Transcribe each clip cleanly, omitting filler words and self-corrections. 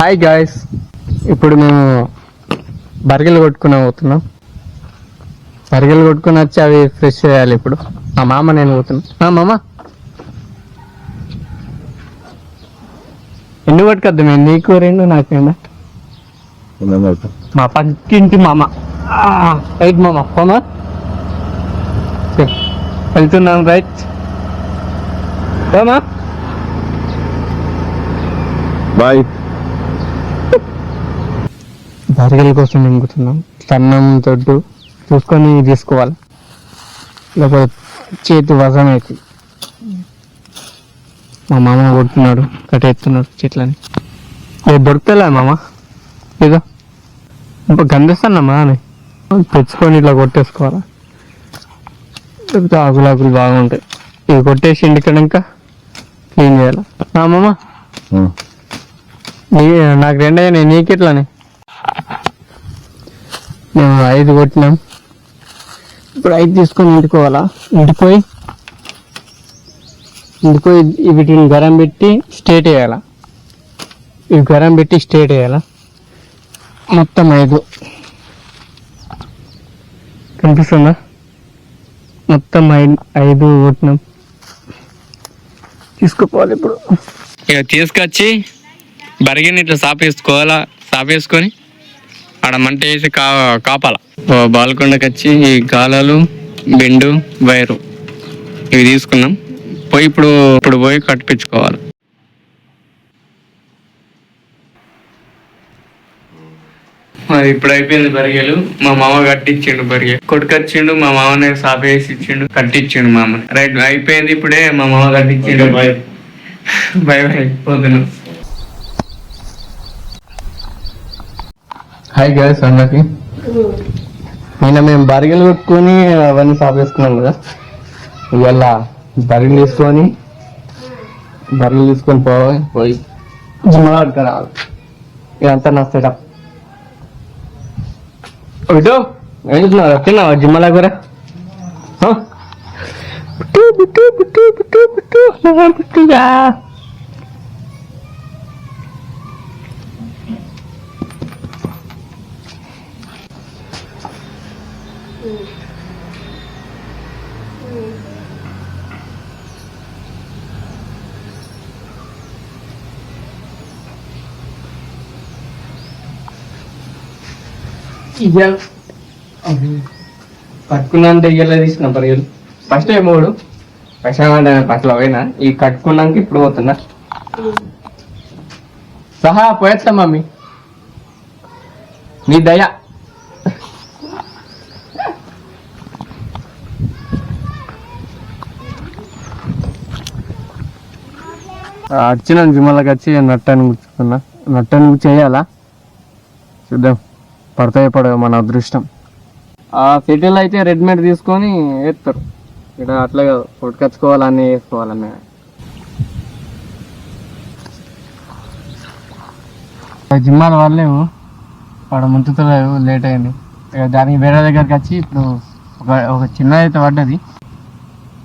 Hi guys, ఇప్పుడు మేము బరిగెలు పోతున్నాం. బరిగెలు కొట్టుకుని వచ్చి అవి ఫ్రెష్ చేయాలి. ఇప్పుడు మా మామ నేను పోతున్నా. మామ ఎన్ని పట్టుకొద్దాం మేము? నీకు రెండు నాకేనా? మా పక్కింటి మామ రైట్. మామ పోమా వెళ్తున్నాం. Right పోమా bye. బరిగెల కోసం నింపుతున్నాం. సన్నం తొడ్డు చూసుకొని తీసుకోవాలి, లేకపోతే చేతి వజం అవుతుంది. మా మామ కొడుతున్నాడు, కట్టేస్తున్నాడు చెట్లని. రేపు దొరుకుతలే మామ, ఏదో గంధిస్తానమ్మా అని తెచ్చుకొని ఇట్లా కొట్టేసుకోవాలా. లేకపోతే ఆకులు బాగుంటాయి. ఇవి కొట్టేసి ఇంటికన్నాక క్లీన్ చేయాలి. మామ నాకు రెండయ్యాయి, నీకెట్లానే? మేము 5 కొట్టినాం. ఇప్పుడు 5 తీసుకొని ఇంటికోవాలా. ఇంటిపోయి వీటిని గరం పెట్టి స్ట్రేట్ వేయాలా. ఇవి గరం పెట్టి స్ట్రేట్ వేయాలా. మొత్తం 5 కనిపిస్తుందా? మొత్తం 5 కొట్టినాం. తీసుకుపోవాలి ఇప్పుడు. ఇక తీసుకొచ్చి బరిగిని ఇట్లా సాపేసుకోవాలా. సాపేసుకొని ఆడ మంట వేసి కాపాల. బాల్కొండకి వచ్చి ఈ గాలాలు, బెండు, వైరు ఇవి తీసుకున్నాం. ఇప్పుడు పోయి కట్టించుకోవాలి. మరి ఇప్పుడు అయిపోయింది బరిగెలు. మా మామ కట్టించిండు బరిగెలు, కొట్టుకొచ్చిండు. మా మామనే సాపేసి ఇచ్చిండు, కట్టించిండు మామని. రైట్ అయిపోయింది. ఇప్పుడే మా మామ కట్టించిండు. బాయ్ బాయ్ బాయ్ పోతున్నాం. హాయ్ గైస్ అందరికి. నిన్న మేము బరిగెలు కొట్టుకొని అవన్నీ సాపేసుకున్నాం కదా. ఇవాళ బరిగెలు తీసుకొని పోయి జిమ్మలో పట్టుకురావాలి. ఇదంతా నా సెటప్. ఇటు ఏం చెప్తున్నారు? తిన్నావా జిమ్మలా కూర? కట్టుకున్నాక ఇయ్యలే తీసిన బరిగెలు. ఫస్ట్ 3 ప్రశాంత పట్ల పోయినా. ఈ కట్టుకున్నాక ఇప్పుడు పోతున్నా. సహా పోయేస్తా మమ్మీ, నీ దయ. వచ్చిన జిమ్మలకి వచ్చి నట్టని గుర్తుకున్నా. నట్టని చేయాలా, చూద్దాం పడతాయి పడవు మన అదృష్టం. ఆ సిటీలో అయితే రెడీమేడ్ తీసుకొని వేస్తారు. ఇక్కడ అట్లా కొట్టుకొచ్చుకోవాలి, అన్నీ వేసుకోవాలన్నీ. జిమ్మాల వాళ్ళేమో వాడు ముంచుతలేవు, లేట్ అయింది. ఇక దానికి వేరే దగ్గరికి వచ్చి ఇప్పుడు ఒక చిన్నది అయితే పడ్డది.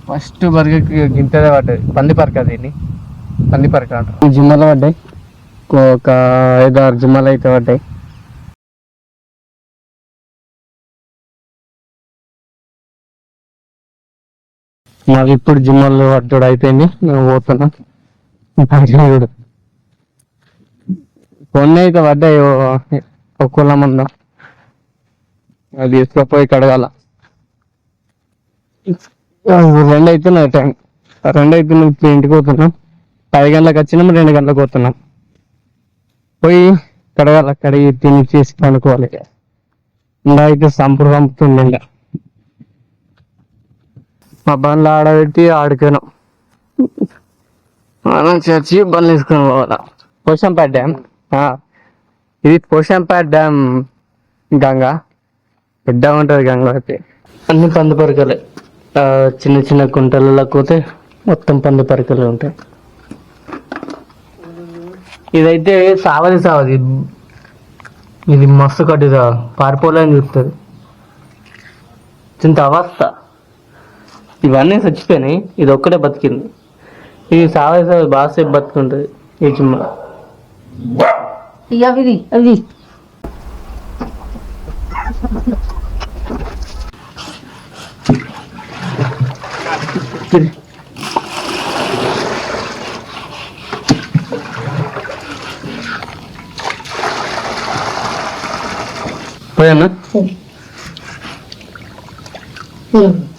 ఫస్ట్ బర్గర్కి గింతదే పడ్డది. పందిపరక, దీన్ని పందిపరక అంటారు. జిమ్మాలో పడ్డాయి, ఒక 5-6 జిమ్మాలు అయితే పడ్డాయి. మాది ఇప్పుడు జిమ్మల్లో పడ్డాడు అయిపోయింది. మేము పోతున్నాం. కొన్ని అయితే పడ్డాయి, ఒక్కోళ్ళ మందం. అది తీసుకుపోయి కడగాల. 2 అవుతున్నాయి టైం. 2 అవుతున్నాం. ఇప్పుడు ఇంటికి పోతున్నాం. 10 గంటలకు వచ్చినాం, 2 గంటలకు పోతున్నాం. పోయి కడగాల. కడిగి తిని చేసి పండుకోవాలి. ఇంకా అయితే సంపుతుంది. ఇంకా మా బండ్లు ఆడబెట్టి ఆడుకోను. మనం చర్చి బండ్లు తీసుకొని పోవాలా. పోషంపేట డ్యామ్, ఇది పోషంపేట డ్యామ్. గంగ పెద్ద ఉంటుంది. గంగ అయితే అన్ని పంది పరికలే. చిన్న చిన్న కుంటలలో పోతే మొత్తం పంది పరికలే ఉంటాయి. ఇదైతే సావది. ఇది మస్తు కట్టిదా, పారిపోలేని చూస్తుంది. చింత అవస్థ. ఇవన్నీ చచ్చిపోయినాయి, ఇది ఒక్కటే బతికింది. ఇది సావే బాగా సేపు బతుకుంటుంది ఈ జిమ్మ. ఇక అవి అవి పోయన్నా Hmm.